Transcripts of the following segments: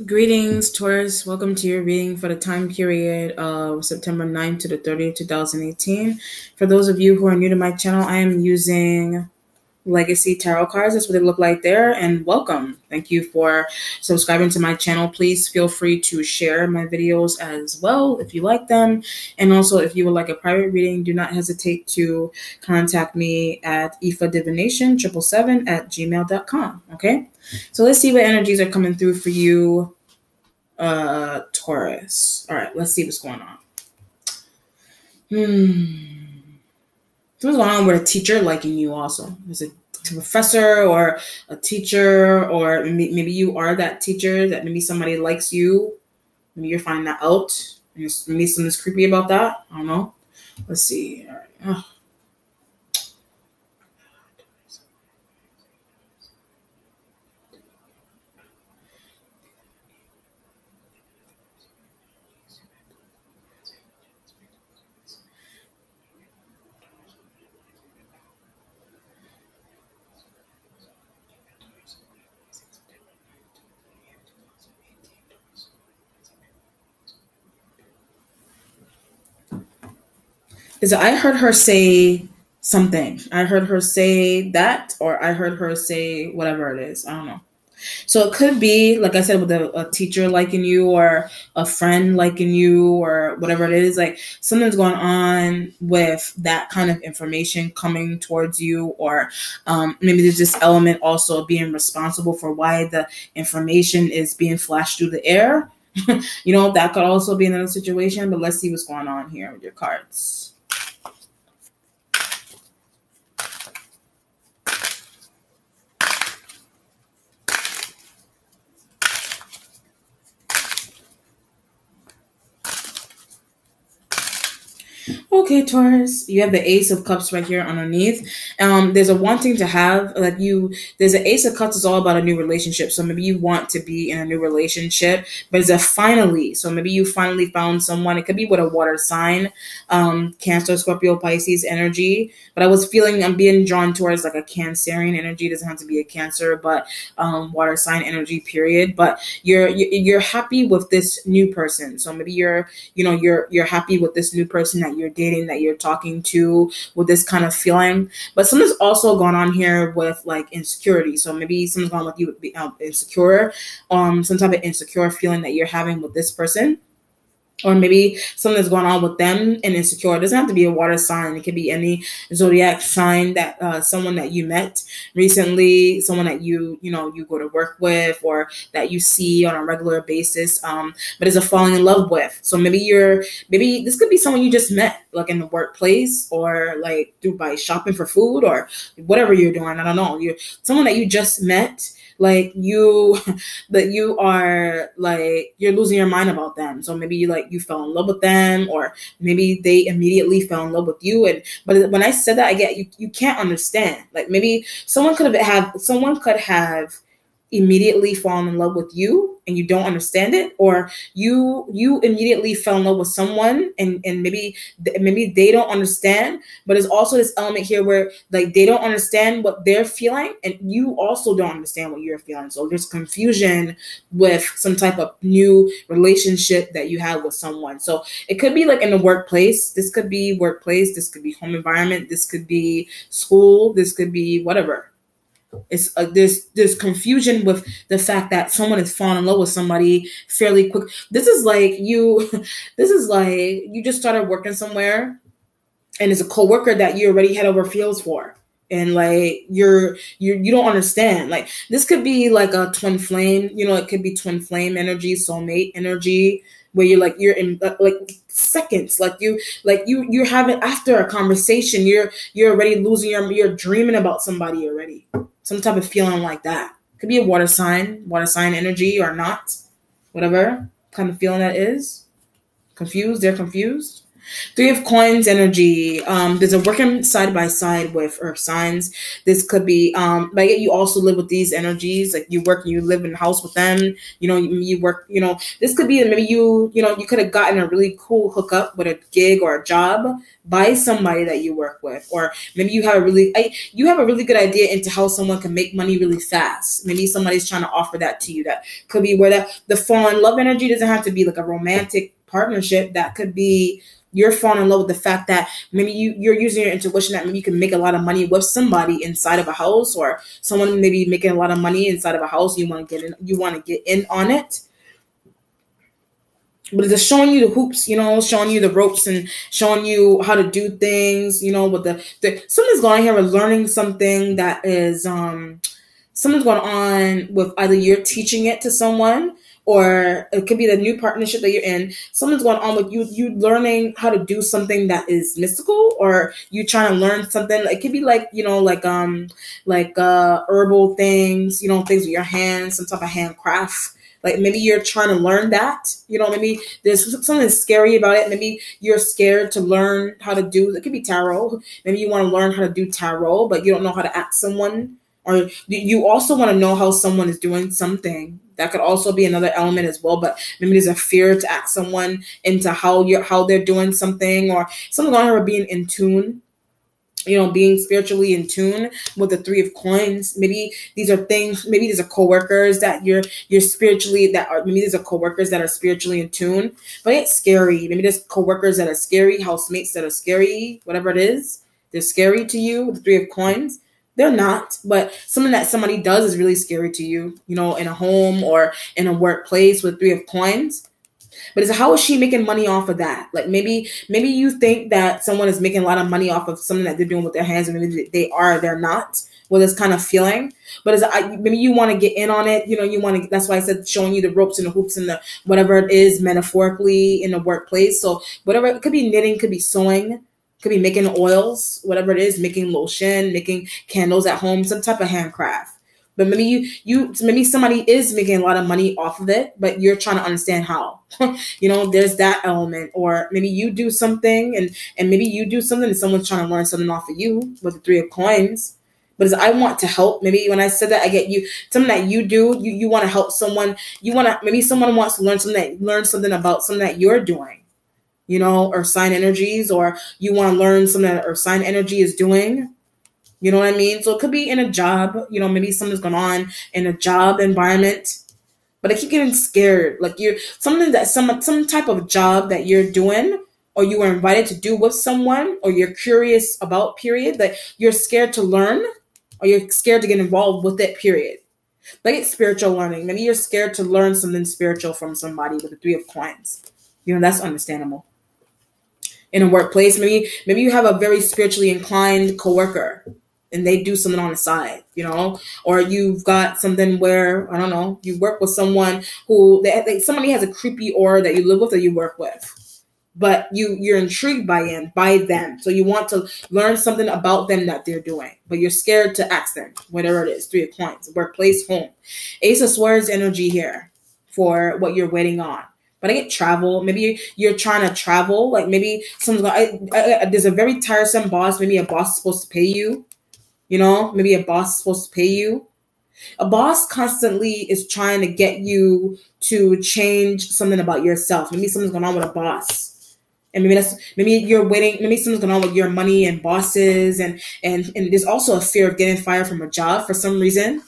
Greetings, Taurus. Welcome to your reading for the time period of September 9th to the 30th, 2018. For those of you who are new to my channel, I am using Legacy Tarot cards. That's what they look like there. And welcome. Thank you for subscribing to my channel. Please feel free to share my videos as well if you like them. And also, if you would like a private reading, do not hesitate to contact me at ifadivination777@gmail.com. Okay? So let's see what energies are coming through for you, Taurus. All right, let's see what's going on. What's going on with a teacher liking you also? Is it a professor or a teacher, or maybe you are that teacher that maybe somebody likes you? Maybe you're finding that out. And maybe something's creepy about that. I don't know. Let's see. All right. Oh. Is it, I heard her say something. I heard her say that, or I heard her say whatever it is. I don't know. So it could be, like I said, with a teacher liking you or a friend liking you or whatever it is, like something's going on with that kind of information coming towards you, or maybe there's this element also of being responsible for why the information is being flashed through the air. That could also be another situation, but let's see what's going on here with your cards. Okay, Taurus, you have the Ace of Cups right here underneath. There's a wanting to have, there's an Ace of Cups is all about a new relationship. So maybe you want to be in a new relationship, but it's a finally. So maybe you finally found someone. It could be with a water sign, Cancer, Scorpio, Pisces energy. But I was feeling I'm being drawn towards like a Cancerian energy. It doesn't have to be a Cancer, but water sign energy, period. But you're happy with this new person. So maybe you're happy with this new person that you're dating, that you're talking to, with this kind of feeling. But something's also going on here with like insecurity. So maybe something's going on with you insecure, some type of insecure feeling that you're having with this person. Or maybe something's going on with them and insecure. It doesn't have to be a water sign. It could be any zodiac sign that someone that you met recently, someone that you go to work with, or that you see on a regular basis, but is a falling in love with. So maybe this could be someone you just met, like in the workplace, or like by shopping for food, or whatever you're doing. I don't know. You're someone that you just met, like that you are like you're losing your mind about them. So maybe you fell in love with them, or maybe they immediately fell in love with you. But when I said that, I get you can't understand. Like maybe someone could have immediately fallen in love with you and you don't understand it, or you immediately fell in love with someone and maybe they don't understand. But there's also this element here where like they don't understand what they're feeling and you also don't understand what you're feeling. So there's confusion with some type of new relationship that you have with someone. So it could be like in the workplace. This could be workplace. This could be home environment. This could be school. This could be whatever. It's there's confusion with the fact that someone is falling in love with somebody fairly quick. This is like you just started working somewhere, and it's a coworker that you already had over feels for, and like you don't understand. Like this could be like a twin flame. It could be twin flame energy, soulmate energy, where you're in like seconds, you're having, after a conversation, you're already losing you're dreaming about somebody already. Some type of feeling like that. Could be a water sign energy, or not. Whatever kind of feeling that is. Confused, they're confused. Three of Coins energy. There's a working side by side with Earth signs. This could be, but yet you also live with these energies. Like you work, you live in the house with them. You work. This could be maybe you could have gotten a really cool hookup with a gig or a job by somebody that you work with, or maybe you have a really good idea into how someone can make money really fast. Maybe somebody's trying to offer that to you. That could be where the fall in love energy doesn't have to be like a romantic partnership. That could be you're falling in love with the fact that maybe you're using your intuition that maybe you can make a lot of money with somebody inside of a house, or someone maybe making a lot of money inside of a house. You want to get in on it. But it's just showing you the hoops, showing you the ropes and showing you how to do things, with something's going on here with learning something that is, something's going on with either you're teaching it to someone, or it could be the new partnership that you're in. Something's going on with you learning how to do something that is mystical, or you trying to learn something. It could be like, herbal things, things with your hands, some type of handcraft. Like maybe you're trying to learn that, maybe there's something scary about it. Maybe you're scared to learn how to do, it could be tarot. Maybe you want to learn how to do tarot, but you don't know how to ask someone, or you also want to know how someone is doing something. That could also be another element as well. But maybe there's a fear to ask someone into how they're doing something, or something on her being in tune. Being spiritually in tune with the Three of Coins. Maybe these are things, maybe these are coworkers that you're spiritually, maybe these are coworkers that are spiritually in tune, but it's scary. Maybe there's coworkers that are scary, housemates that are scary, whatever it is, they're scary to you with the Three of Coins. They're not, but something that somebody does is really scary to you, in a home or in a workplace with Three of Coins. But it's how is she making money off of that? Like maybe you think that someone is making a lot of money off of something that they're doing with their hands, and maybe they're not. Well, this kind of feeling, but maybe you want to get in on it. You want to. That's why I said showing you the ropes and the hoops and the whatever it is metaphorically in the workplace. So whatever, it could be knitting, could be sewing, could be making oils, whatever it is, making lotion, making candles at home, some type of handcraft. But maybe maybe somebody is making a lot of money off of it, but you're trying to understand how. There's that element. Or maybe you do something and maybe you do something and someone's trying to learn something off of you with the Three of Coins. But as I want to help, maybe when I said that, I get you something that you do, you want to help someone. Maybe someone wants to learn something about something that you're doing, or sign energies, or you want to learn something that Earth sign energy is doing. You know what I mean? So it could be in a job, maybe something's going on in a job environment, but I keep getting scared. Like some type of job that you're doing, or you were invited to do with someone, or you're curious about, period, that you're scared to learn, or you're scared to get involved with it, period. Like it's spiritual learning. Maybe you're scared to learn something spiritual from somebody with the Three of Coins. That's understandable. In a workplace, maybe you have a very spiritually inclined coworker, and they do something on the side, or you've got something where, I don't know, you work with someone who, somebody has a creepy aura that you live with or you work with, but you're intrigued by them. So you want to learn something about them that they're doing, but you're scared to ask them, whatever it is, Three of Coins, workplace, home. Ace of Swords energy here for what you're waiting on. But I get travel. Maybe you're trying to travel. Like maybe there's a very tiresome boss. Maybe a boss is supposed to pay you. Maybe a boss is supposed to pay you. A boss constantly is trying to get you to change something about yourself. Maybe something's going on with a boss. And maybe you're waiting, maybe something's going on with your money and bosses. And there's also a fear of getting fired from a job for some reason.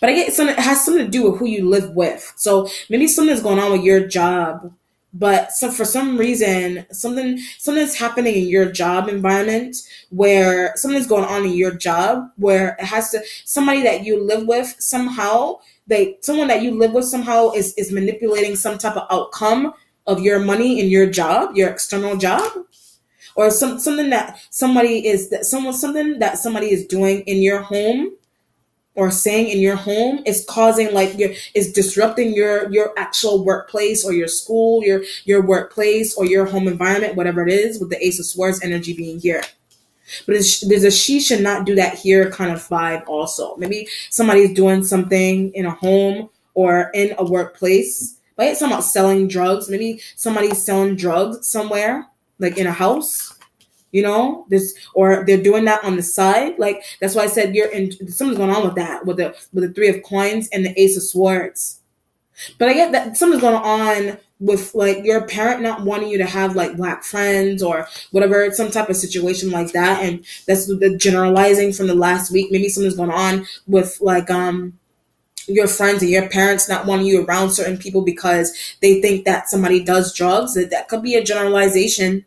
But I get it has something to do with who you live with. So maybe something's going on with your job. But so for some reason, something's happening in your job environment where something's going on in your job where it has to, somebody that you live with somehow, someone that you live with somehow is manipulating some type of outcome of your money in your job, your external job, or something that somebody is doing in your home or saying in your home is causing is disrupting your actual workplace or your school, your workplace or your home environment, whatever it is, with the Ace of Swords energy being here. But there's a she should not do that here kind of vibe also. Maybe somebody's doing something in a home or in a workplace, But it's about selling drugs. Maybe somebody's selling drugs somewhere, like in a house. This, or they're doing that on the side. Like that's why I said you're in. Something's going on with that, with the Three of Coins and the Ace of Swords. But I get that something's going on with like your parent not wanting you to have like black friends or whatever, some type of situation like that. And that's the generalizing from the last week. Maybe something's going on with like your friends and your parents not wanting you around certain people because they think that somebody does drugs. That could be a generalization,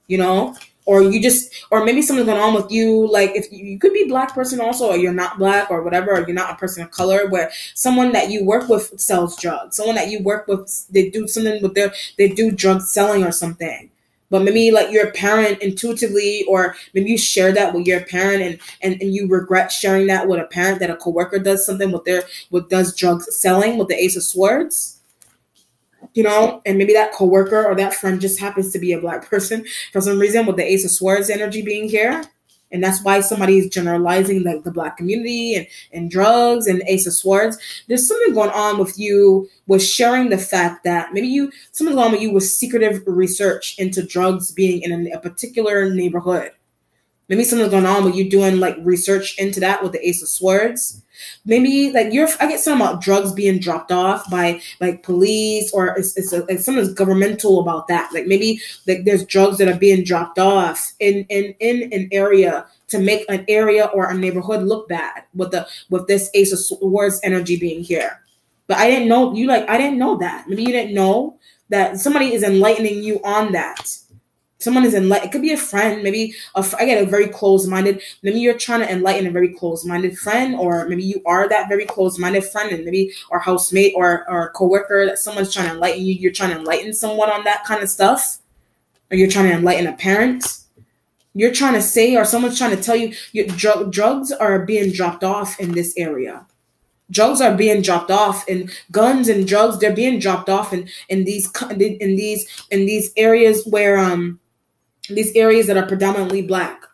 you know, or maybe something's going on with you. Like if you could be a black person also, or you're not black or whatever, or you're not a person of color, where someone that you work with sells drugs, someone that you work with, they do something with they do drug selling or something. But maybe like your parent intuitively, or maybe you share that with your parent and you regret sharing that with a parent, that a coworker does something with does drug selling with the Ace of Swords. And maybe that coworker or that friend just happens to be a black person for some reason, with the Ace of Swords energy being here. And that's why somebody is generalizing the black community and drugs and Ace of Swords. There's something going on with you with sharing the fact that maybe something's going on with you with secretive research into drugs being in a particular neighborhood. Maybe something's going on with you doing like research into that with the Ace of Swords. Maybe like I get something about drugs being dropped off by like police, or it's something's governmental about that. Like maybe like there's drugs that are being dropped off in an area to make an area or a neighborhood look bad with this Ace of Swords energy being here. But I didn't know I didn't know that. Maybe you didn't know that somebody is enlightening you on that. Someone is enlightened. It could be a friend. Maybe I get a very closed-minded. Maybe you're trying to enlighten a very closed-minded friend, or maybe you are that very closed-minded friend, and maybe or housemate or coworker that someone's trying to enlighten you. You're trying to enlighten someone on that kind of stuff, or you're trying to enlighten a parent. You're trying to say, or someone's trying to tell you, drugs are being dropped off in this area. Drugs are being dropped off, and guns and drugs, they're being dropped off in these areas where these areas that are predominantly black,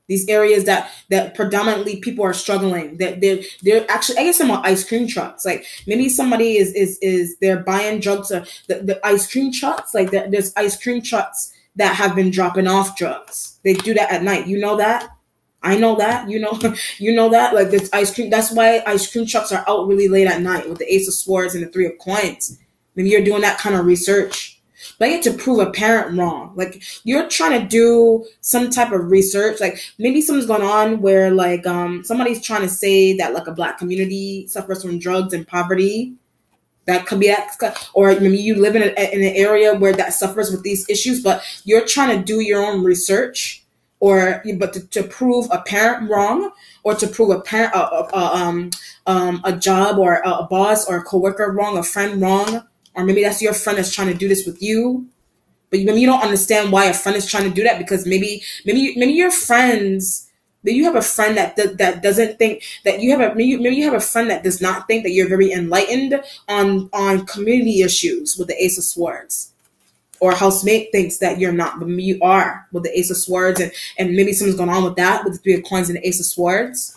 these areas that predominantly people are struggling, that they're actually, I guess, some ice cream trucks. Like maybe somebody is they're buying drugs, or the ice cream trucks, like there's ice cream trucks that have been dropping off drugs. They do that at night. You know that? I know that. You know that. Like this ice cream. That's why ice cream trucks are out really late at night with the Ace of Swords and the Three of Coins. Maybe you're doing that kind of research. But I get to prove a parent wrong. Like you're trying to do some type of research. Like maybe something's going on where like somebody's trying to say that like a black community suffers from drugs and poverty. That could be that, or maybe you live in an area where that suffers with these issues, but you're trying to do your own research, but to prove a parent wrong, or to prove a parent a job or a boss or a coworker wrong, a friend wrong. Or maybe that's your friend that's trying to do this with you, but maybe you don't understand why a friend is trying to do that, because maybe your friends, that you have a friend that doesn't think that you have maybe you have a friend that does not think that you're very enlightened on community issues with the Ace of Swords, or a housemate thinks that you're not, but maybe you are with the Ace of Swords, and maybe something's going on with that with the Three of Coins and the Ace of Swords,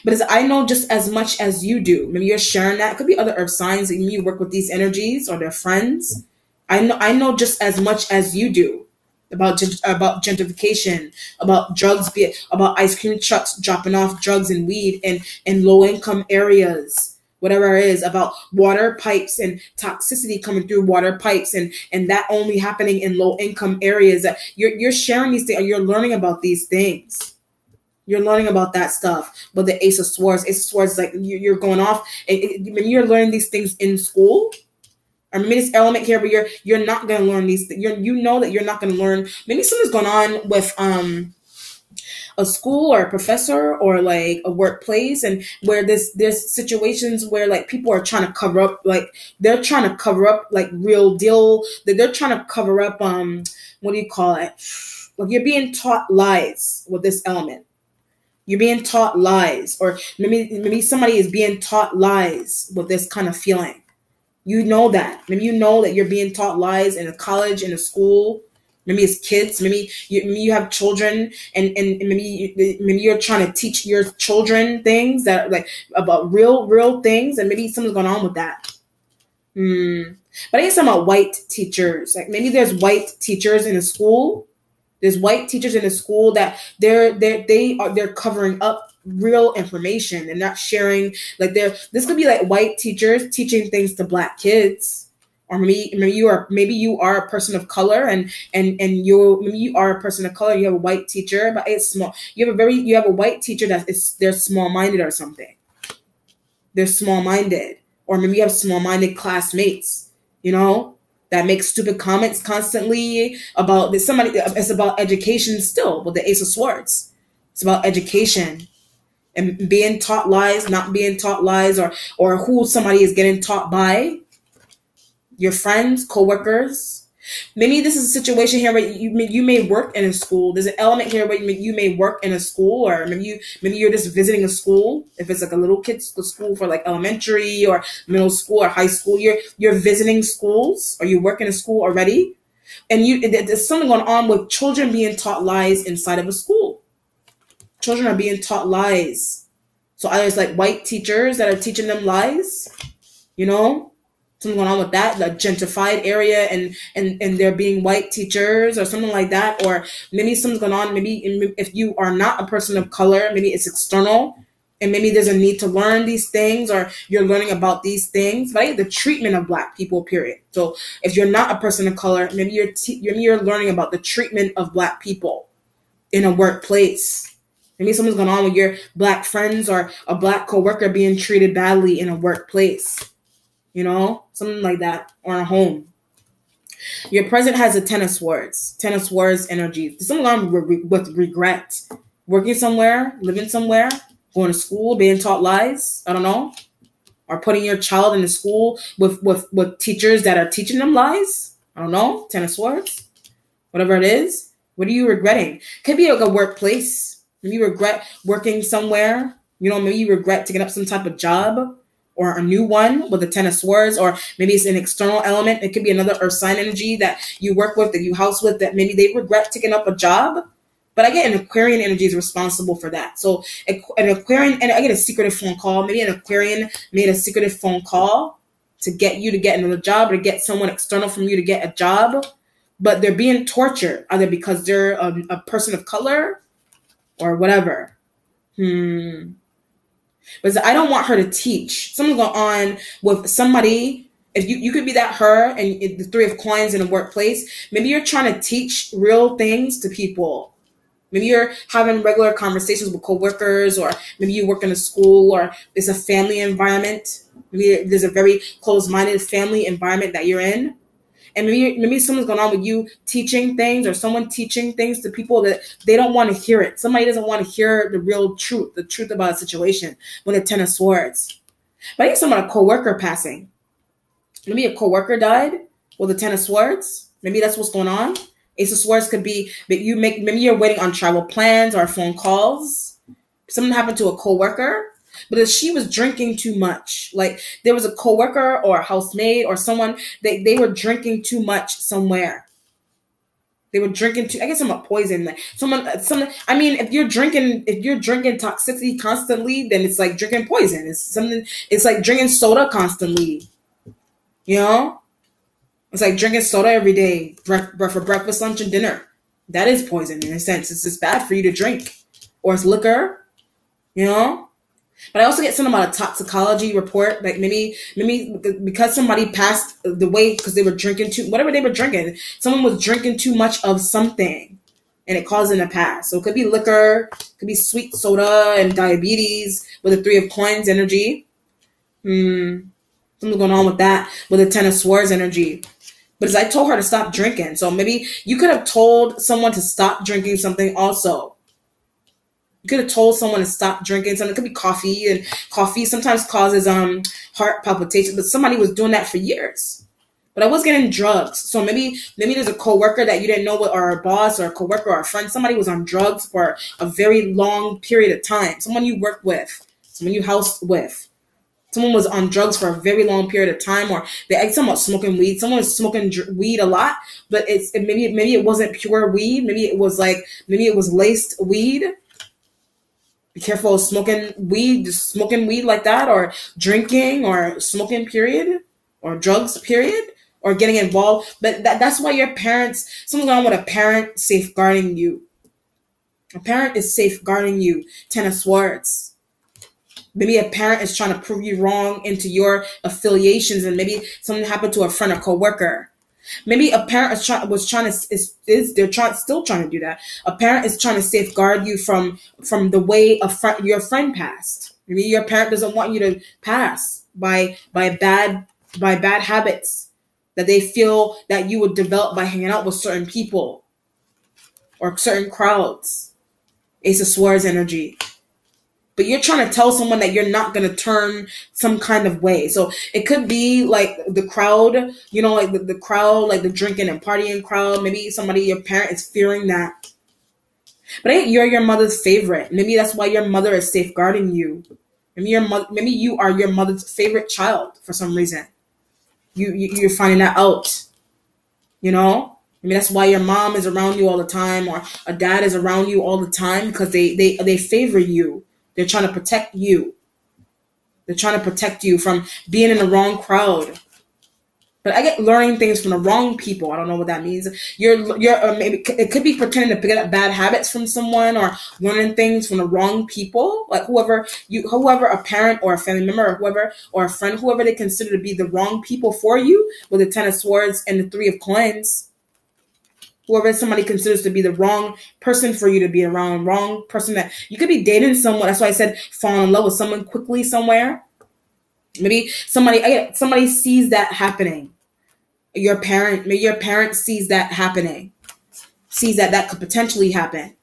But I know just as much as you do. Maybe you're sharing that. It could be other earth signs. Maybe you work with these energies or their friends. I know just as much as you do about gentrification, about drugs, about ice cream trucks dropping off drugs and weed in low income areas, whatever it is, about water pipes and toxicity coming through water pipes, and that only happening in low income areas. You're sharing these things. You're learning about these things. You're learning about that stuff. But the Ace of Swords is like you're going off. When you're learning these things in school, or maybe this element here, but you're not going to learn these things. You know that you're not going to learn. Maybe something's going on with a school or a professor or like a workplace, and where there's situations where like people are trying to cover up, like they're trying to cover up like real deal. That they're trying to cover up what do you call it? Like you're being taught lies with this element. You're being taught lies, or maybe somebody is being taught lies with this kind of feeling. You know that. Maybe you know that you're being taught lies in a college, in a school. Maybe it's kids. Maybe you have children, and maybe you're trying to teach your children things that like about real things, and maybe something's going on with that. Hmm. But I guess I'm about white teachers. Like maybe there's white teachers in a school. There's white teachers in a school that they're covering up real information and not sharing. Like this could be like white teachers teaching things to black kids. Or maybe you are a person of color and maybe you are a person of color. You have a white teacher, but it's small. You have a white teacher they're small minded or something. They're small minded, or maybe you have small minded classmates, you know, that make stupid comments constantly about this. Somebody, it's about education still with the Ace of Swords. It's about education and being taught lies, not being taught lies, or who somebody is getting taught by your friends, coworkers. Maybe this is a situation here where you may work in a school. There's an element here where you may work in a school, or maybe you're just visiting a school. If it's like a little kid's school for like elementary or middle school or high school, you're visiting schools, or you work in a school already, and there's something going on with children being taught lies inside of a school. Children are being taught lies. So either it's like white teachers that are teaching them lies, you know, something going on with that, the gentrified area, and there being white teachers or something like that. Or maybe something's going on, maybe if you are not a person of color, maybe it's external, and maybe there's a need to learn these things, or you're learning about these things, right? The treatment of black people, period. So if you're not a person of color, maybe you're learning about the treatment of black people in a workplace. Maybe something's going on with your black friends or a black coworker being treated badly in a workplace. You know, something like that, or a home. Your present has a Ten of Swords. Ten of Swords energy. There's something on with regret. Working somewhere, living somewhere, going to school, being taught lies. I don't know. Or putting your child in a school with teachers that are teaching them lies. I don't know. Ten of Swords. Whatever it is. What are you regretting? Could be like a workplace. Maybe you regret working somewhere. You know, maybe you regret taking up some type of job, or a new one with the Ten of Swords, or maybe it's an external element. It could be another earth sign energy that you work with, that you house with, that maybe they regret taking up a job. But I get an Aquarian energy is responsible for that. So an Aquarian, and I get a secretive phone call. Maybe an Aquarian made a secretive phone call to get you to get another job, or to get someone external from you to get a job. But they're being tortured, either because they're a person of color or whatever. But I don't want her to teach. Something going on with somebody. If you could be that her, and the Three of Coins in a workplace, maybe you're trying to teach real things to people. Maybe you're having regular conversations with coworkers, or maybe you work in a school, or it's a family environment. Maybe there's a very closed-minded family environment that you're in. And maybe something's going on with you teaching things, or someone teaching things to people that they don't want to hear it. Somebody doesn't want to hear the real truth, the truth about a situation, when the Ten of Swords. But I think someone, a coworker passing. Maybe a coworker died with the Ten of Swords. Maybe that's what's going on. Ace of Swords could be that maybe you're waiting on travel plans or phone calls. Something happened to a coworker. But if she was drinking too much, like there was a coworker or a housemaid or someone, they were drinking too much somewhere. They were drinking too. I guess I'm a poison. Like someone. I mean, if you're drinking toxicity constantly, then it's like drinking poison. It's something. It's like drinking soda constantly. You know, it's like drinking soda every day for breakfast, lunch, and dinner. That is poison in a sense. It's just bad for you to drink, or it's liquor. You know. But I also get something about a toxicology report, like maybe because somebody passed the way because they were drinking whatever they were drinking. Someone was drinking too much of something, and it caused them to pass. So it could be liquor, it could be sweet soda and diabetes with the Three of Coins energy. Something going on with that with the Ten of Swords energy. But as I told her to stop drinking, so maybe you could have told someone to stop drinking something also. You could have told someone to stop drinking something. It could be coffee, and coffee sometimes causes heart palpitations. But somebody was doing that for years. But I was getting drugs, so maybe there's a coworker that you didn't know, or a boss, or a coworker, or a friend. Somebody was on drugs for a very long period of time. Someone you worked with, someone you housed with. Someone was on drugs for a very long period of time, or they talking about smoking weed. Someone was smoking weed a lot, but maybe it wasn't pure weed. Maybe it was laced weed. Be careful of smoking weed like that, or drinking, or smoking, period. or drugs, period, or getting involved. But that's why your parents, someone's going on with a parent safeguarding you. A parent is safeguarding you. Ten of Swords. Maybe a parent is trying to prove you wrong into your affiliations, and maybe something happened to a friend or coworker. Maybe a parent still trying to do that. A parent is trying to safeguard you from the way your friend passed. Maybe your parent doesn't want you to pass by bad habits that they feel that you would develop by hanging out with certain people or certain crowds. Ace of Swords energy. But you're trying to tell someone that you're not going to turn some kind of way. So it could be like the crowd, like the crowd, like the drinking and partying crowd. Maybe your parent is fearing that. But I think you're your mother's favorite. Maybe that's why your mother is safeguarding you. Maybe you are your mother's favorite child for some reason. You're finding that out. Maybe that's why your mom is around you all the time, or a dad is around you all the time, because they favor you. They're trying to protect you. They're trying to protect you from being in the wrong crowd. But I get learning things from the wrong people. I don't know what that means. Maybe it could be pretending to pick up bad habits from someone, or learning things from the wrong people. Like whoever a parent or a family member or whoever, or a friend, whoever they consider to be the wrong people for you, with the Ten of Swords and the Three of Coins. Whoever somebody considers to be the wrong person for you to be around, wrong person that you could be dating someone. That's why I said fall in love with someone quickly somewhere. Maybe somebody sees that happening. Maybe your parent sees that happening, sees that could potentially happen.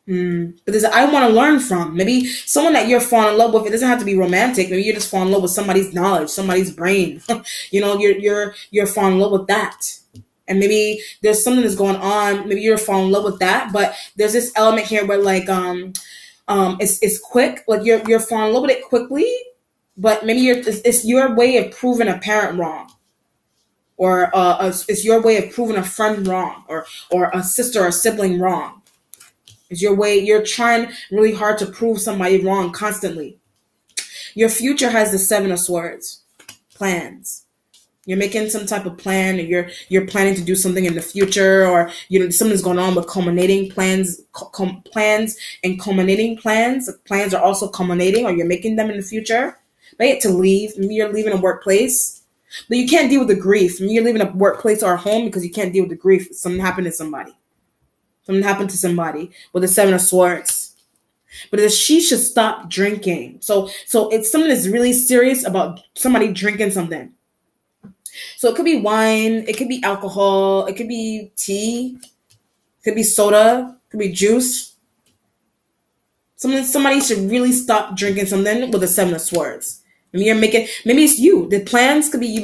But I want to learn from. Maybe someone that you're falling in love with, it doesn't have to be romantic. Maybe you're just falling in love with somebody's knowledge, somebody's brain. You're falling in love with that. And maybe there's something that's going on. Maybe you're falling in love with that, but there's this element here where it's quick. Like you're falling in love with it quickly, but maybe it's your way of proving a parent wrong, or it's your way of proving a friend wrong, or a sister or sibling wrong. It's your way. You're trying really hard to prove somebody wrong constantly. Your future has the Seven of Swords. Plans. You're making some type of plan, or you're planning to do something in the future, or something's going on with culminating plans, plans and culminating plans. Plans are also culminating, or you're making them in the future. Maybe to leave. Maybe you're leaving a workplace, but you can't deal with the grief. Maybe you're leaving a workplace or a home because you can't deal with the grief. Something happened to somebody. Something happened to somebody with the Seven of Swords. But she should stop drinking. So it's something that's really serious about somebody drinking something. So it could be wine, it could be alcohol, it could be tea, it could be soda, it could be juice. Somebody should really stop drinking something with the Seven of Swords. Maybe it's you. The plans could be you.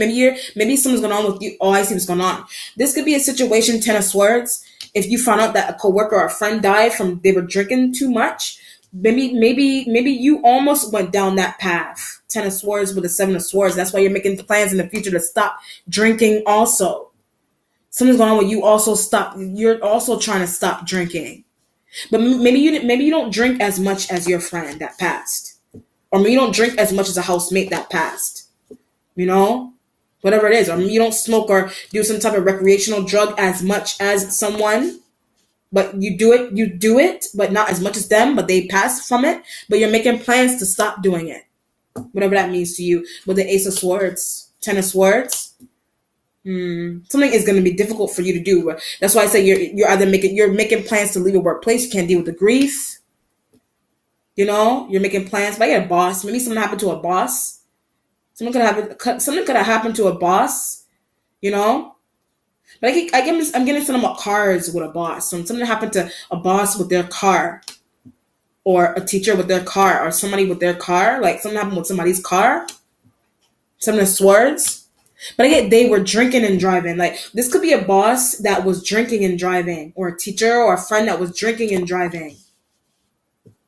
Maybe something's going on with you. Oh, I see what's going on. This could be a situation, Ten of Swords. If you found out that a coworker or a friend died from they were drinking too much, maybe you almost went down that path. Ten of Swords with the Seven of Swords. That's why you're making plans in the future to stop drinking also. Something's going on with you also stop. You're also trying to stop drinking. But maybe you don't drink as much as your friend that passed. Or maybe you don't drink as much as a housemate that passed. Whatever it is. Or maybe you don't smoke or do some type of recreational drug as much as someone. But you do it, but not as much as them, but they pass from it. But you're making plans to stop doing it. Whatever that means to you. With the Ace of Swords, Ten of Swords. Something is going to be difficult for you to do. That's why I say you're making plans to leave a workplace. You can't deal with the grief. You're making plans. But I get a boss. Maybe something happened to a boss. Something could have happened to a boss. But I'm getting some of cars with a boss. So something happened to a boss with their car, or a teacher with their car, or somebody with their car. Like something happened with somebody's car. Seven of Swords. But again, they were drinking and driving. Like this could be a boss that was drinking and driving, or a teacher or a friend that was drinking and driving.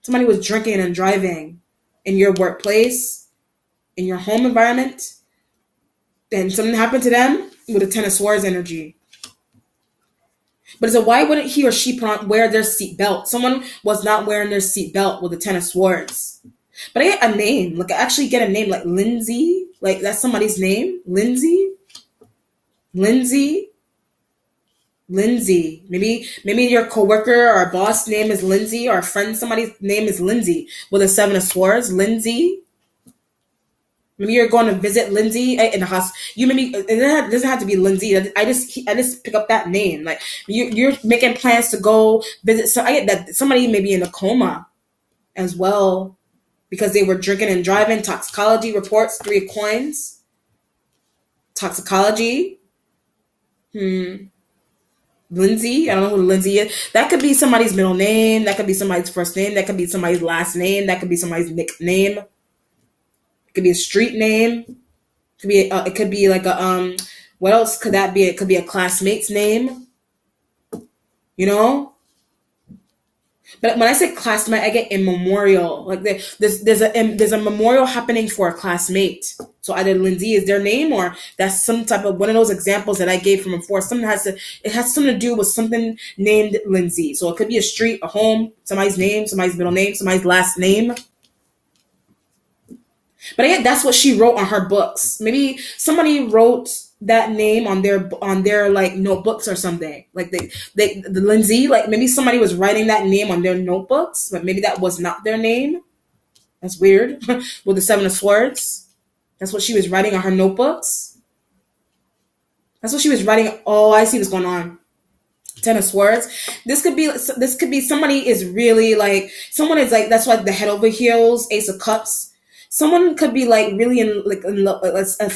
Somebody was drinking and driving in your workplace, in your home environment. Then something happened to them with a Ten of Swords energy. But so why wouldn't he or she wear their seatbelt? Someone was not wearing their seatbelt with a Ten of Swords. But I get a name. Like I actually get a name like Lindsay. Like that's somebody's name. Lindsay. Lindsay. Lindsay. Maybe your coworker or boss name is Lindsay, or a friend, somebody's name is Lindsay with a 7 of Swords. Lindsay. Maybe you're going to visit Lindsay in the house. You maybe it doesn't have to be Lindsay. I just pick up that name. Like you're making plans to go visit. So I get that somebody may be in a coma as well because they were drinking and driving. Toxicology reports, 3 of Coins. Toxicology. Lindsay. I don't know who Lindsay is. That could be somebody's middle name. That could be somebody's first name. That could be somebody's last name. That could be somebody's nickname. It could be a street name. It could be like a what else could that be? It could be a classmate's name, you know. But when I say classmate, I get in memorial. Like there's a memorial happening for a classmate. So either Lindsay is their name, or that's some type of one of those examples that I gave from before. It has something to do with something named Lindsay. So it could be a street, a home, somebody's name, somebody's middle name, somebody's last name. But again, that's what she wrote on her books. Maybe somebody wrote that name on their like notebooks or something. Like the Lindsay, like maybe somebody was writing that name on their notebooks, but maybe that was not their name. That's weird. With the 7 of Swords. That's what she was writing on her notebooks. That's what she was writing. Oh, I see what's going on. 10 of Swords. This could be somebody is really like someone is like that's why the head over heels, Ace of Cups. Someone could be like really in love,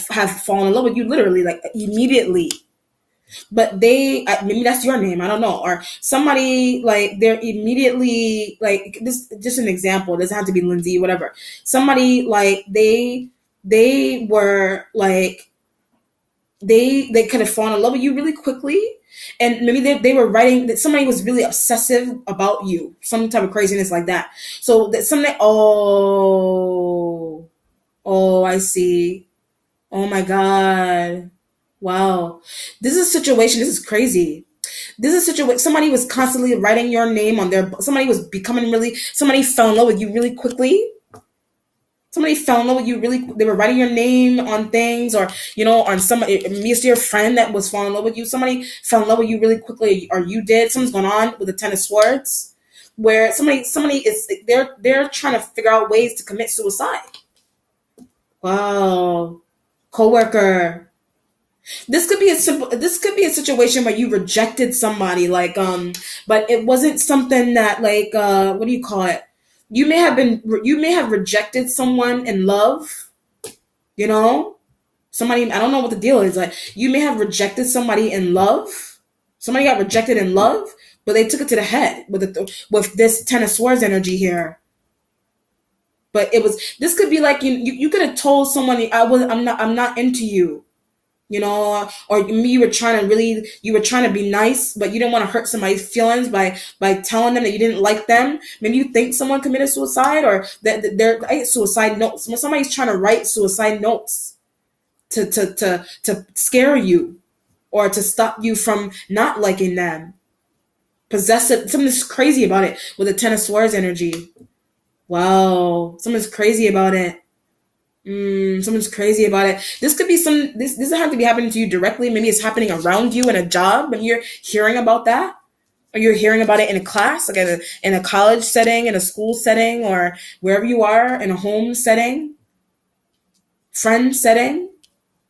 have fallen in love with you literally like immediately, but maybe that's your name, I don't know, or somebody like they're immediately like this. Just an example. It doesn't have to be Lindsay, whatever. Somebody like they were like they could have fallen in love with you really quickly, and maybe they were writing that somebody was really obsessive about you, some type of craziness like that. So that something. Oh, I see. Oh my God. Wow. This is a situation. This is crazy. This is a situation. Somebody was constantly writing your name on somebody was becoming somebody fell in love with you really quickly. Somebody fell in love with you really, they were writing your name on things, or, on maybe it's your friend that was falling in love with you. Somebody fell in love with you really quickly, or you did. Something's going on with the 10 of Swords, where somebody is, they're trying to figure out ways to commit suicide. Wow. Coworker. This could be a situation where you rejected somebody, like, but it wasn't something that like, what do you call it? You may have rejected someone in love, somebody, I don't know what the deal is. Like, you may have rejected somebody in love. Somebody got rejected in love, but they took it to the head with this 10 of Swords energy here. But this could be like you could have told someone I'm not into you, or you were trying to be nice, but you didn't want to hurt somebody's feelings by telling them that you didn't like them. Maybe you think someone committed suicide, or that they're suicide notes. When somebody's trying to write suicide notes to scare you or to stop you from not liking them. Possessive, something's crazy about it with the 10 of Swords energy. Wow, someone's crazy about it. Someone's crazy about it. This could be this doesn't have to be happening to you directly. Maybe it's happening around you in a job, and you're hearing about that, or you're hearing about it in a class, like in a college setting, in a school setting, or wherever you are, in a home setting, friend setting.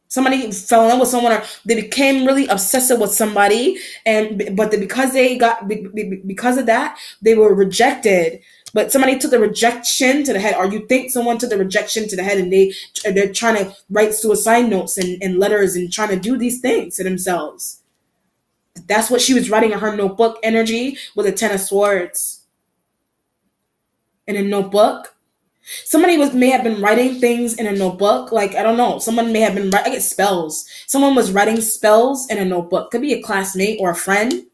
Somebody fell in love with someone, or they became really obsessive with somebody, because of that, they were rejected. But somebody took the rejection to the head, or you think someone took the rejection to the head, and they're trying to write suicide notes and letters and trying to do these things to themselves. That's what she was writing in her notebook energy with a 10 of Swords. In a notebook. Somebody may have been writing things in a notebook. Like, I don't know. Someone may have been I get spells. Someone was writing spells in a notebook. Could be a classmate or a friend.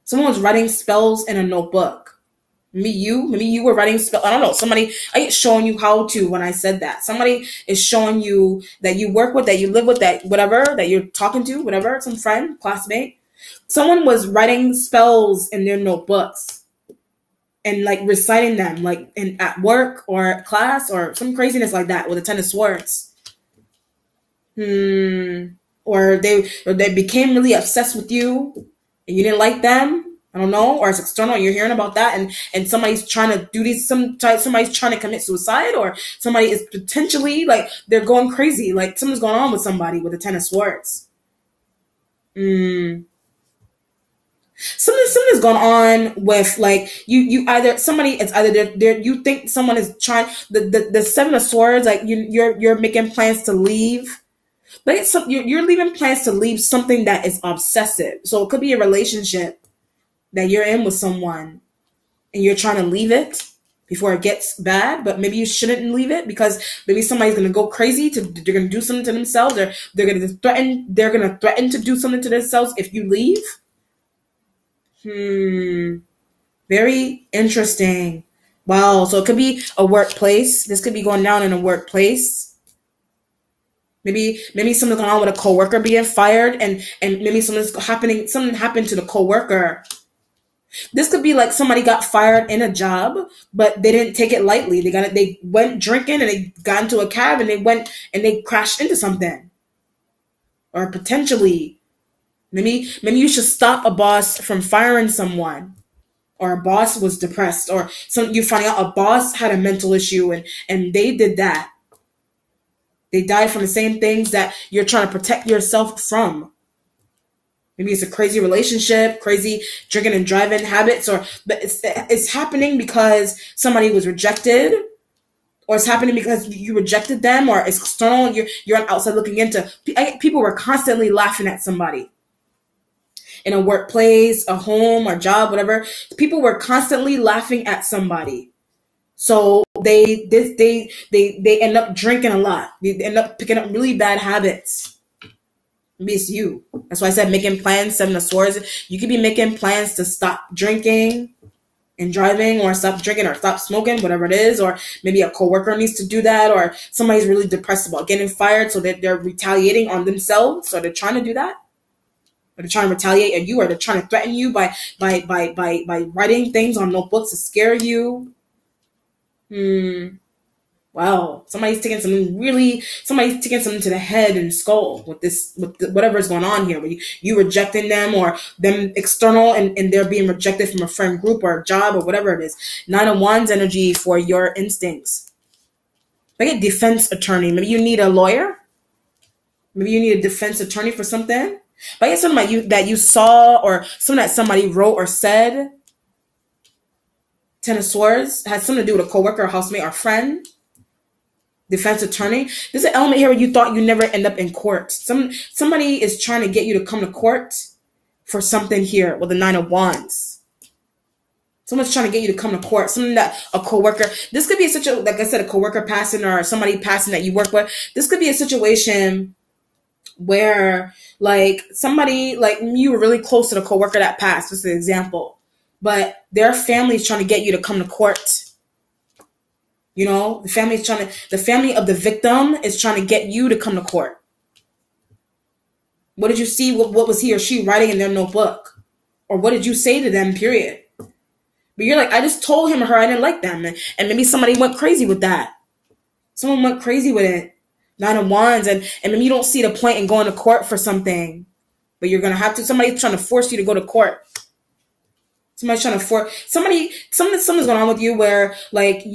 Someone was writing spells in a notebook. Maybe you were writing spell. I don't know. Somebody, I get showing you how to when I said that. Somebody is showing you that you work with, that you live with, that whatever, that you're talking to, whatever, some friend, classmate. Someone was writing spells in their notebooks. and like reciting them like in at work or class or some craziness like that with a 10 of swords. Hmm. Or they became really obsessed with you and you didn't like them. I don't know, or it's external. You're hearing about that, and somebody's trying to do these. Somebody's trying to commit suicide, or somebody is potentially like they're going crazy. Like something's going on with somebody with a 10 of swords. Mm. Something's going on with like you either somebody it's either they're you think someone is trying the 7 of swords like you're making plans to leave, but you're leaving plans to leave something that is obsessive. So it could be a relationship that you're in with someone and you're trying to leave it before it gets bad, but maybe you shouldn't leave it because maybe somebody's going to go crazy they're going to do something to themselves, or they're going to threaten to do something to themselves if you leave. Hmm. Very interesting. Wow. So it could be a workplace. This could be going down in a workplace. Maybe something's going on with a coworker being fired, and maybe something happened to the coworker. This could be like somebody got fired in a job, but they didn't take it lightly. They went drinking and they got into a cab and they crashed into something. Or potentially, maybe you should stop a boss from firing someone, or a boss was depressed, or you find out a boss had a mental issue and they did that. They died from the same things that you're trying to protect yourself from. Maybe it's a crazy relationship, crazy drinking and driving habits, but it's happening because somebody was rejected, or it's happening because you rejected them, or it's external and you're on outside looking into. People were constantly laughing at somebody in a workplace, a home, or job, whatever. People were constantly laughing at somebody. So they end up drinking a lot. They end up picking up really bad habits. Maybe it's you. That's why I said making plans, 7 of swords. You could be making plans to stop drinking and driving, or stop drinking or stop smoking, whatever it is. Or maybe a coworker needs to do that, or somebody's really depressed about getting fired, so that they're retaliating on themselves. So they're trying to do that. Or they're trying to retaliate at you, or they're trying to threaten you by writing things on notebooks to scare you. Wow, somebody's taking something to the head and skull with whatever is going on here. Where you rejecting them, or them external, and they're being rejected from a friend group or a job or whatever it is. 9 of Wands energy for your instincts. Like a defense attorney. Maybe you need a lawyer. Maybe you need a defense attorney for something. But I guess something that you saw, or something that somebody wrote or said. 10 of Swords has something to do with a coworker, housemate, or friend. Defense attorney. There's an element here where you thought you never end up in court. Somebody is trying to get you to come to court for something here with the 9 of Wands. Someone's trying to get you to come to court. Something that a coworker. This could be like I said, a coworker passing, or somebody passing that you work with. This could be a situation where like somebody, like you were really close to the coworker that passed. Just an example, but their family is trying to get you to come to court. You know, the family of the victim is trying to get you to come to court. What did you see? What was he or she writing in their notebook? Or what did you say to them, period? But you're like, I just told him or her I didn't like them. And maybe somebody went crazy with that. Someone went crazy with it. 9 of Wands. And maybe you don't see the point in going to court for something. But you're going to have to. Somebody's trying to force you to go to court. Somebody's trying to force something's going on with you where like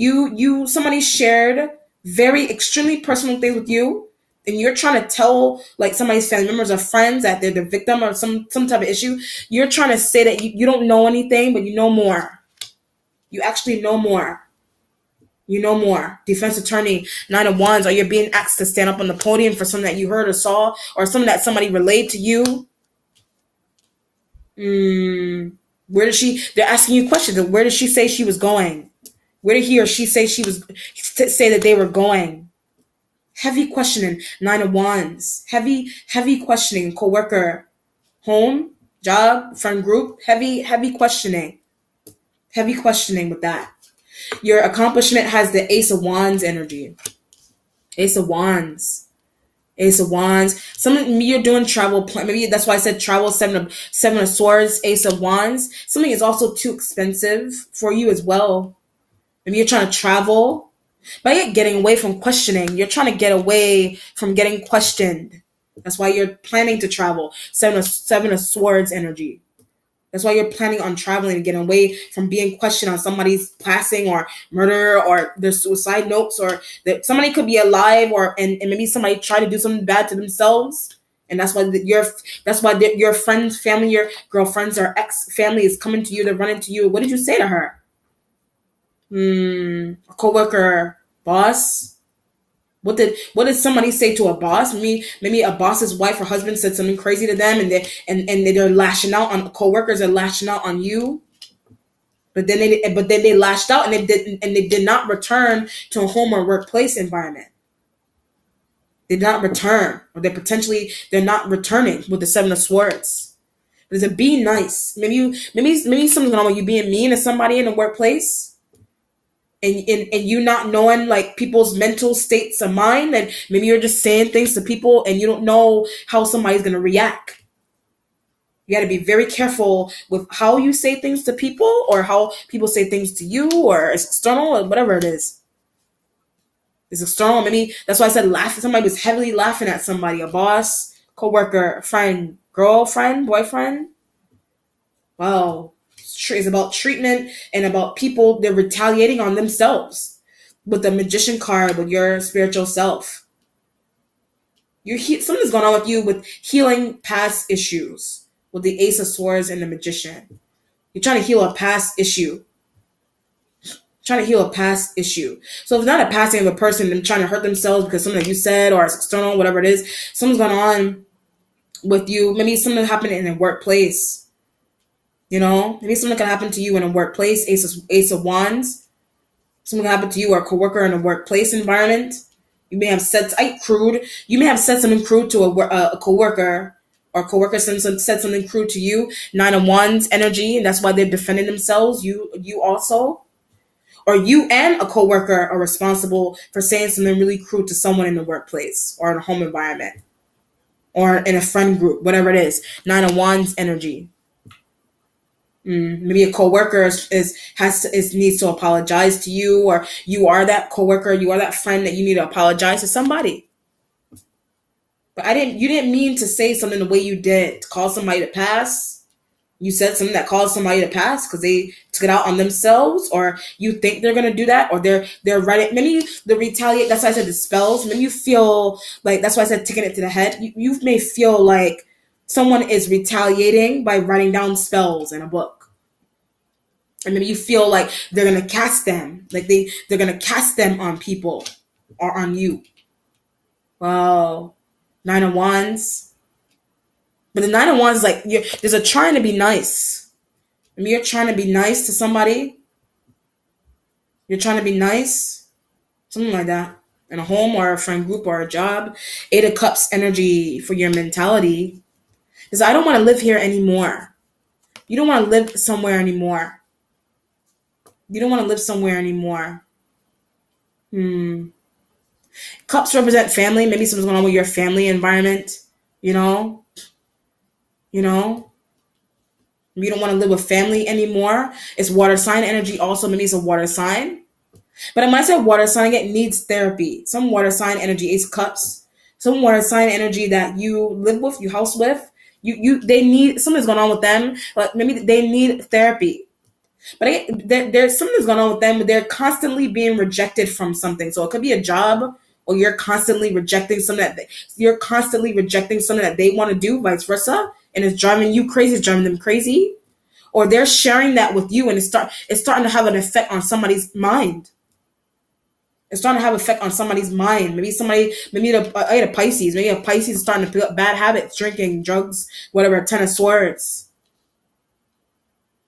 somebody shared very extremely personal things with you, and you're trying to tell like somebody's family members or friends that they're the victim of some type of issue. You're trying to say that you don't know anything, but you know more. You actually know more. You know more. Defense attorney, 9 of Wands, or you're being asked to stand up on the podium for something that you heard or saw, or something that somebody relayed to you. They're asking you questions. Where did she say she was going? Where did he or she say say that they were going? Heavy questioning, 9 of Wands. Heavy questioning, coworker, home, job, friend group, heavy questioning. Heavy questioning with that. Your accomplishment has the Ace of Wands energy. Ace of Wands. Ace of Wands. Something you're doing travel plan. Maybe that's why I said travel. Seven of Swords. Ace of Wands. Something is also too expensive for you as well. Maybe you're trying to travel, but you're getting away from questioning. You're trying to get away from getting questioned. That's why you're planning to travel. Seven of Swords energy. That's why you're planning on traveling and getting away from being questioned on somebody's passing or murder or their suicide notes, or that somebody could be alive, or and maybe somebody tried to do something bad to themselves. And that's why your friends, family, your girlfriends or ex family is coming to you. They're running to you. What did you say to her? A coworker, boss. What did somebody say to a boss? Maybe a boss's wife or husband said something crazy to them, and they're lashing out on coworkers. Are lashing out on you, but then they lashed out, and they did not return to a home or workplace environment. They did not return, or they're not returning with the Seven of Swords. But it's a be nice. Maybe something's going on with you being mean to somebody in the workplace. And you not knowing like people's mental states of mind, and maybe you're just saying things to people and you don't know how somebody's going to react. You got to be very careful with how you say things to people, or how people say things to you, or it's external, or whatever it is. It's external. Maybe that's why I said laughing. Somebody was heavily laughing at somebody, a boss, coworker, friend, girlfriend, boyfriend. Wow. It's about treatment and about people. They're retaliating on themselves with the Magician card, with your spiritual self. Something's going on with you with healing past issues with the Ace of Swords and the Magician. You're trying to heal a past issue. So if it's not a passing of a person, them trying to hurt themselves because something that you said, or it's external, whatever it is, something's going on with you. Maybe something happened in a workplace. Maybe something can happen to you in a workplace. Ace of Wands. Something can happen to you or a coworker in a workplace environment. You may have said something crude to a coworker, or a coworker said something crude to you. Nine of Wands energy, and that's why they're defending themselves. You also, or you and a coworker are responsible for saying something really crude to someone in the workplace or in a home environment or in a friend group, whatever it is. Nine of Wands energy. Maybe a coworker needs to apologize to you, or you are that coworker, you are that friend that you need to apologize to somebody. But you didn't mean to say something the way you did, to call somebody to pass. You said something that caused somebody to pass because they took it out on themselves, or you think they're gonna do that, or they're writing. Maybe the retaliate. That's why I said the spells. Maybe you feel like, that's why I said taking it to the head. You may feel like someone is retaliating by writing down spells in a book. And maybe you feel like they're going to cast them. Like they're going to cast them on people or on you. Wow. Nine of Wands. But the Nine of Wands is like, there's a trying to be nice. I mean, you're trying to be nice to somebody. You're trying to be nice. Something like that. In a home or a friend group or a job. Eight of Cups energy for your mentality is, I don't want to live here anymore. You don't want to live somewhere anymore. You don't want to live somewhere anymore. Cups represent family. Maybe something's going on with your family environment. You don't want to live with family anymore. It's water sign energy also. Maybe it's a water sign. But when I say water sign, it needs therapy. Some water sign energy, Ace of Cups. Some water sign energy that you live with, you house with. They need, something's going on with them. Like maybe they need therapy. But there's something's going on with them. They're constantly being rejected from something. So it could be a job, or you're constantly rejecting something that they want to do, vice versa, and it's driving you crazy. It's driving them crazy, or they're sharing that with you, and it's starting to have an effect on somebody's mind. It's starting to have an effect on somebody's mind. I had a Pisces. Maybe a Pisces is starting to pick up bad habits, drinking, drugs, whatever. Ten of Swords.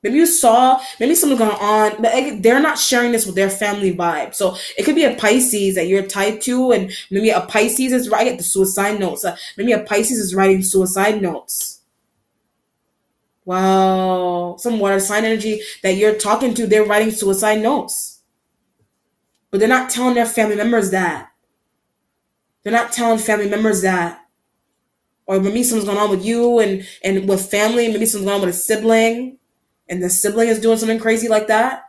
Maybe something's going on, but they're not sharing this with their family vibe. So it could be a Pisces that you're tied to, and maybe a Pisces is writing the suicide notes. Maybe a Pisces is writing suicide notes. Wow. Some water sign energy that you're talking to, they're writing suicide notes. But they're not telling their family members that. They're not telling family members that. Or maybe something's going on with you and with family. Maybe something's going on with a sibling. And the sibling is doing something crazy like that.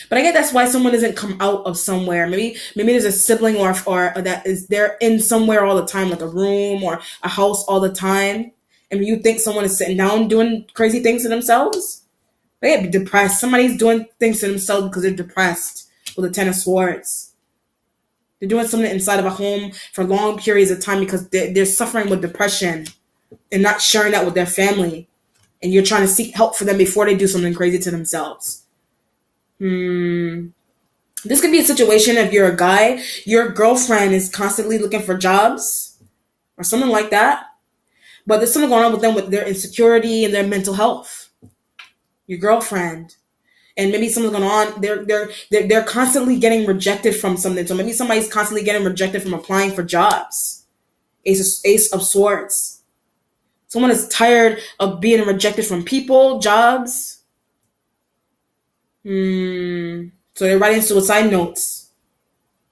But I guess that's why someone doesn't come out of somewhere. Maybe there's a sibling or that is they're in somewhere all the time, like a room or a house all the time. And you think someone is sitting down doing crazy things to themselves. They get depressed. Somebody's doing things to themselves because they're depressed with the Ten of Swords. They're doing something inside of a home for long periods of time because they're suffering with depression and not sharing that with their family. And you're trying to seek help for them before they do something crazy to themselves. This could be a situation if you're a guy, your girlfriend is constantly looking for jobs or something like that. But there's something going on with them with their insecurity and their mental health. Your girlfriend. And maybe something's going on. They're constantly getting rejected from something. So maybe somebody's constantly getting rejected from applying for jobs. Ace of Swords. Someone is tired of being rejected from people, jobs. So they're writing suicide notes.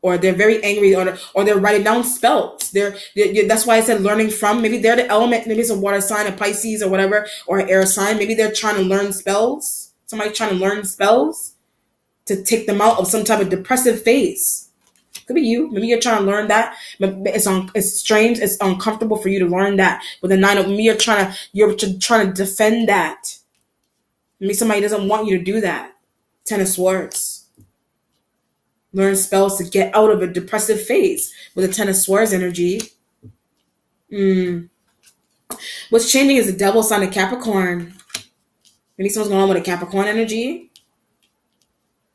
Or they're very angry, or they're writing down spells. That's why I said learning from. Maybe they're the element. Maybe it's a water sign, a Pisces, or whatever, or an air sign. Maybe they're trying to learn spells. Somebody trying to learn spells to take them out of some type of depressive phase. Could be you. Maybe you're trying to learn that. But it's strange. It's uncomfortable for you to learn that. With the 9 of, maybe you're trying to defend that. Maybe somebody doesn't want you to do that. 10 of Swords. Learn spells to get out of a depressive phase with the 10 of Swords energy. What's changing is the Devil sign of Capricorn. Maybe something's going on with a Capricorn energy.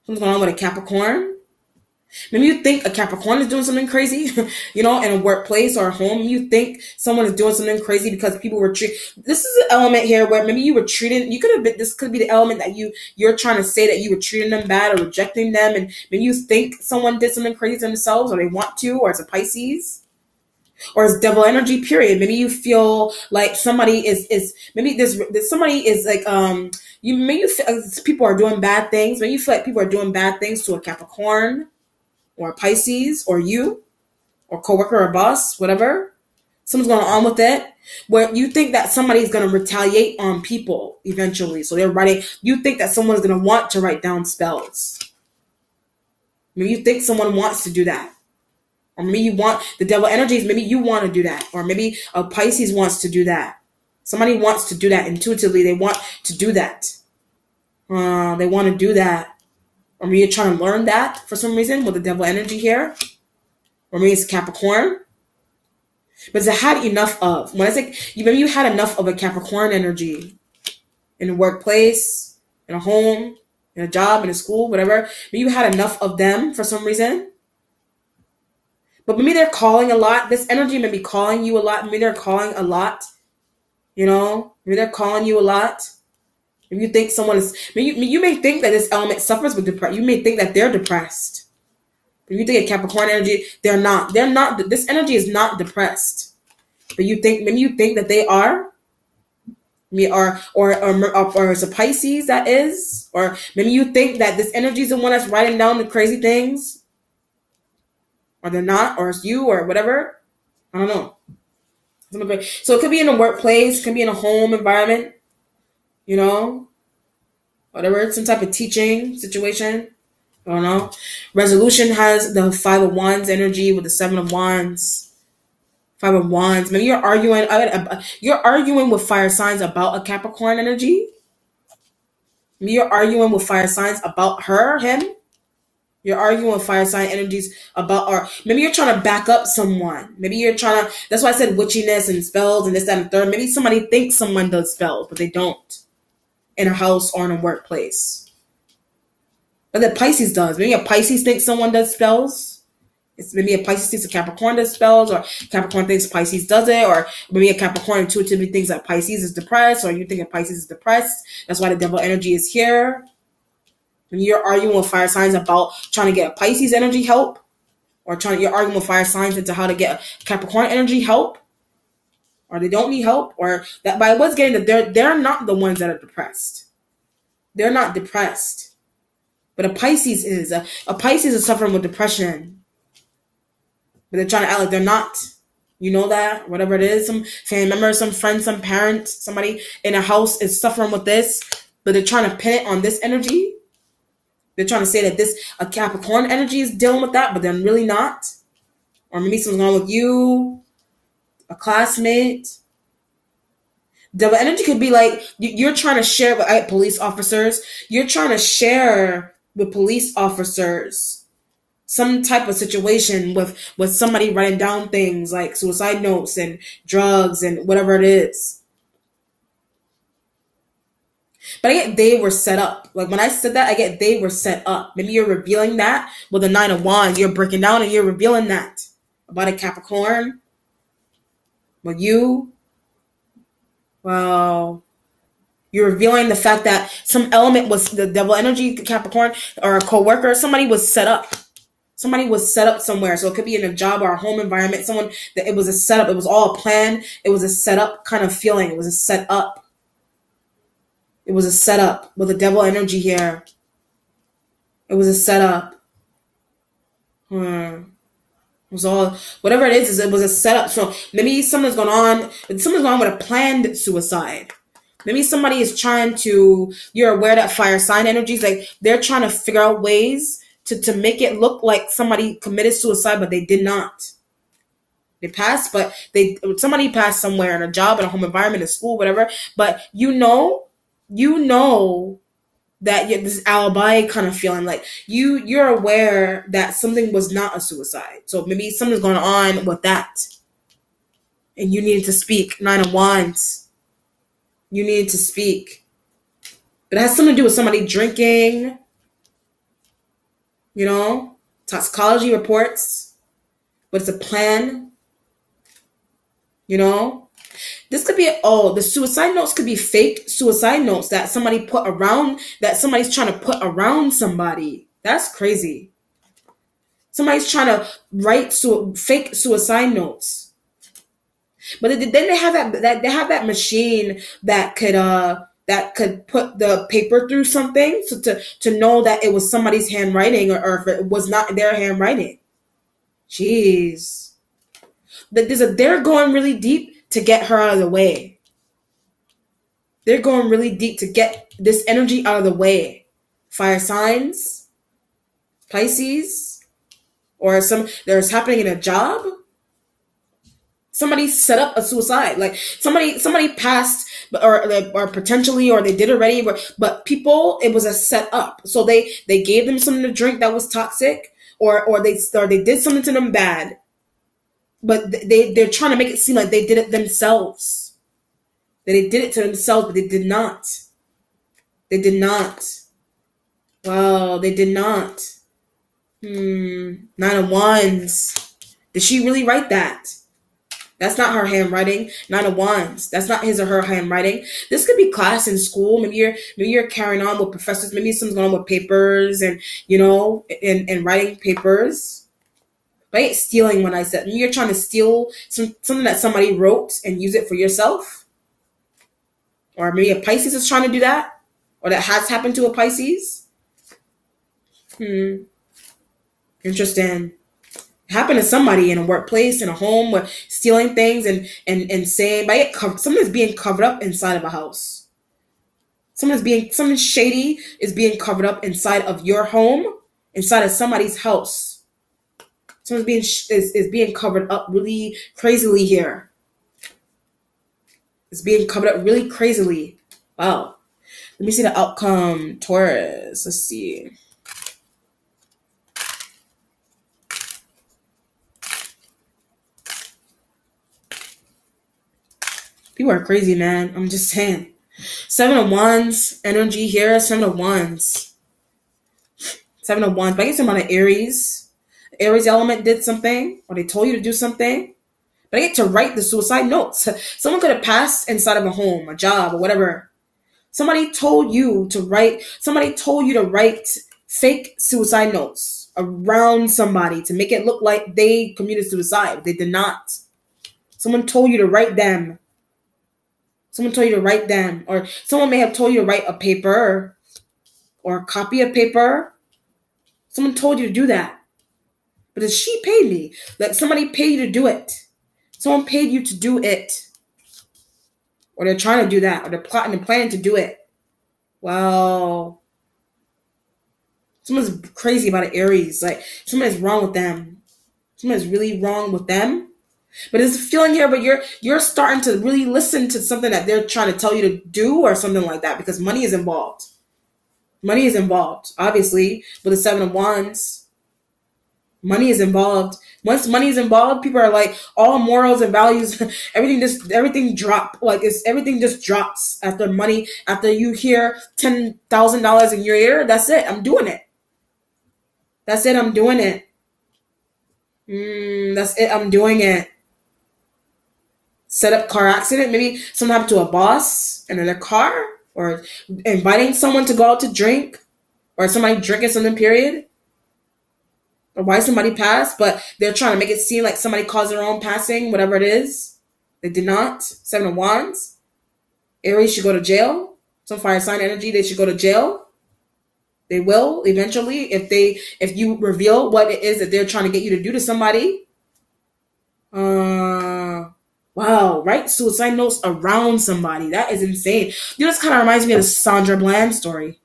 Something's going on with a Capricorn. Maybe you think a Capricorn is doing something crazy, in a workplace or a home. You think someone is doing something crazy because people were treated. This is an element here where maybe you were treating. This could be the element that you're trying to say that you were treating them bad or rejecting them, and maybe you think someone did something crazy to themselves, or they want to, or it's a Pisces. Or it's devil energy, period. Maybe you feel like somebody is maybe there's somebody is like you feel like people are doing bad things. Maybe you feel like people are doing bad things to a Capricorn or a Pisces or you or coworker or boss, whatever. Something's going on with it where you think that somebody's going to retaliate on people eventually. So you think that someone's going to want to write down spells. Maybe you think someone wants to do that. Or maybe you want the devil energies, maybe you want to do that. Or maybe a Pisces wants to do that. Somebody wants to do that intuitively. They want to do that. They want to do that. Or maybe you're trying to learn that for some reason with the devil energy here. Or maybe it's Capricorn. But it's had enough of. When I say, maybe you had enough of a Capricorn energy in a workplace, in a home, in a job, in a school, whatever. Maybe you had enough of them for some reason. But maybe they're calling a lot. This energy may be calling you a lot. Maybe they're calling a lot. Maybe they're calling you a lot. Maybe you think someone is. Maybe you may think that this element suffers with depression. You may think that they're depressed. If you think of Capricorn energy, they're not. They're not. This energy is not depressed. But maybe you think that they are. Or it's a Pisces that is. Or maybe you think that this energy is the one that's writing down the crazy things. Or they're not, or it's you, or whatever. I don't know. So it could be in a workplace, it could be in a home environment, whatever, some type of teaching situation. I don't know. Resolution has the 5 of Wands energy with the 7 of Wands. 5 of Wands. Maybe you're arguing with fire signs about a Capricorn energy. Maybe you're arguing with fire signs about him. You're arguing with fire sign energies about, or maybe you're trying to back up someone. Maybe you're trying to, that's why I said witchiness and spells and this, that, and the third. Maybe somebody thinks someone does spells, but they don't in a house or in a workplace. But the Pisces does. Maybe a Pisces thinks someone does spells. Maybe a Pisces thinks a Capricorn does spells, or Capricorn thinks Pisces does it, or maybe a Capricorn intuitively thinks that Pisces is depressed, or you think that Pisces is depressed. That's why the devil energy is here. When you're arguing with fire signs about trying to get a Pisces energy help, or you're arguing with fire signs into how to get a Capricorn energy help, or they don't need help, or that by what's getting that they're not the ones that are depressed. They're not depressed, but a Pisces is. A Pisces is suffering with depression. but they're trying to act like they're not. You know that? Whatever it is, some family member, some friend, some parent, somebody in a house is suffering with this, but they're trying to pin it on this energy. They're trying to say that this, a Capricorn energy is dealing with that, but they're really not. Or maybe something's wrong with you, a classmate. Devil energy could be like, you're trying to share with police officers. You're trying to share with police officers some type of situation with somebody writing down things like suicide notes and drugs and whatever it is. But I get they were set up. Like when I said that, I get they were set up. Maybe you're revealing that with a 9 of Wands. You're breaking down and you're revealing that about a Capricorn. With you. Wow. You're revealing the fact that some element was the devil energy, Capricorn, or a coworker. Somebody was set up. Somebody was set up somewhere. So it could be in a job or a home environment. Someone that it was a setup. It was all a plan. It was a setup kind of feeling. It was a setup. It was a setup with a devil energy here. It was a setup. It was all whatever it is. It was a setup. So maybe something's going on. Something's going on with a planned suicide. Maybe somebody is trying to. You're aware that fire sign energies, like they're trying to figure out ways to make it look like somebody committed suicide, but they did not. They passed, but somebody passed somewhere in a job, in a home environment, in school, whatever. But you know that this alibi kind of feeling, like you're aware that something was not a suicide. So maybe something's going on with that, and you needed to speak. 9 of Wands. You needed to speak, but it has something to do with somebody drinking. You know, toxicology reports, but it's a plan. You know, this could be the suicide notes could be fake suicide notes that somebody put around, that somebody's trying to put around somebody. That's crazy. Somebody's trying to write fake suicide notes, but then they have that machine that could put the paper through something to know that it was somebody's handwriting or if it was not their handwriting. Jeez. They're going really deep to get her out of the way. They're going really deep to get this energy out of the way. Fire signs, Pisces, or there's happening in a job. Somebody set up a suicide, like somebody passed, or potentially, or they did already. But people, it was a set up. So they gave them something to drink that was toxic, or they did something to them bad. But they're trying to make it seem like they did it themselves. That they did it to themselves, but they did not. They did not. Wow, they did not. 9 of Wands. Did she really write that? That's not her handwriting. 9 of Wands. That's not his or her handwriting. This could be class in school. Maybe you're carrying on with professors. Maybe something's going on with papers and and writing papers. But I ain't stealing when I said maybe you're trying to steal something that somebody wrote and use it for yourself. Or maybe a Pisces is trying to do that, or that has happened to a Pisces. Interesting. Happened to somebody in a workplace, in a home, where stealing things and saying, something's being covered up inside of a house. Something shady is being covered up inside of your home, inside of somebody's house. Something's being covered up really crazily here. It's being covered up really crazily. Wow. Let me see the outcome, Taurus. Let's see. People are crazy, man. I'm just saying. 7 of Wands energy here. 7 of Wands. 7 of Wands. But I get something about Aries. The Aries element did something, or they told you to do something. But I get to write the suicide notes. Someone could have passed inside of a home, a job, or whatever. Somebody told you to write fake suicide notes around somebody to make it look like they committed suicide. But they did not. Someone told you to write them. Someone told you to write them. Or someone may have told you to write a paper or a copy of paper. Someone told you to do that. But did she pay me? Like somebody paid you to do it. Someone paid you to do it. Or they're trying to do that. Or they're plotting and planning to do it. Well, someone's crazy about an Aries. Like someone is wrong with them. Someone is really wrong with them. But there's a feeling here, but you're starting to really listen to something that they're trying to tell you to do or something like that because money is involved. Money is involved, obviously, with the 7 of Wands. Money is involved. Once money is involved, people are like all morals and values, everything drop. Like everything just drops after money. After you hear $10,000 in your ear, that's it. I'm doing it. That's it. I'm doing it. That's it. I'm doing it. Set up car accident. Maybe something happened to a boss and in their car, or inviting someone to go out to drink, or somebody drinking something. Period. Or why somebody passed, but they're trying to make it seem like somebody caused their own passing, whatever it is. They did not. 7 of Wands. Aries should go to jail. Some fire sign energy, they should go to jail. They will eventually if you reveal what it is that they're trying to get you to do to somebody. Wow, write suicide notes around somebody. That is insane. You know, this kind of reminds me of the Sandra Bland story.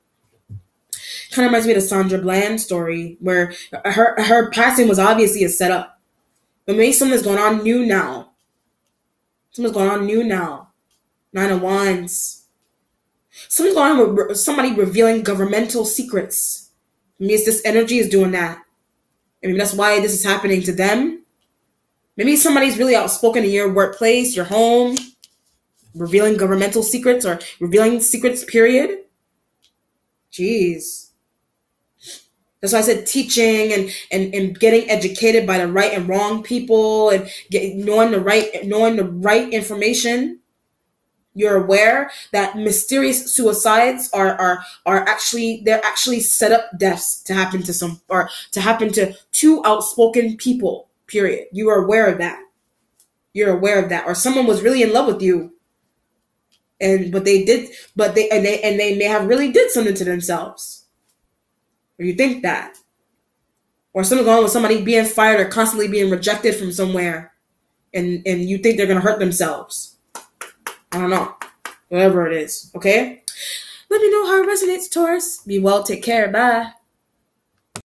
Where her passing was obviously a setup. But maybe something's going on new now. 9 of Wands. Something's going on with somebody revealing governmental secrets. Maybe it's this energy is doing that. And maybe that's why this is happening to them. Maybe somebody's really outspoken in your workplace, your home, revealing governmental secrets or revealing secrets, period. Jeez. That's why I said teaching and getting educated by the right and wrong people and knowing the right information. You're aware that mysterious suicides are actually set up deaths to happen to two outspoken people. Period. You are aware of that. Or someone was really in love with you, and they may have really did something to themselves. Or you think that. Or something going on with somebody being fired or constantly being rejected from somewhere. And you think they're going to hurt themselves. I don't know. Whatever it is. Okay? Let me know how it resonates, Taurus. Be well. Take care. Bye.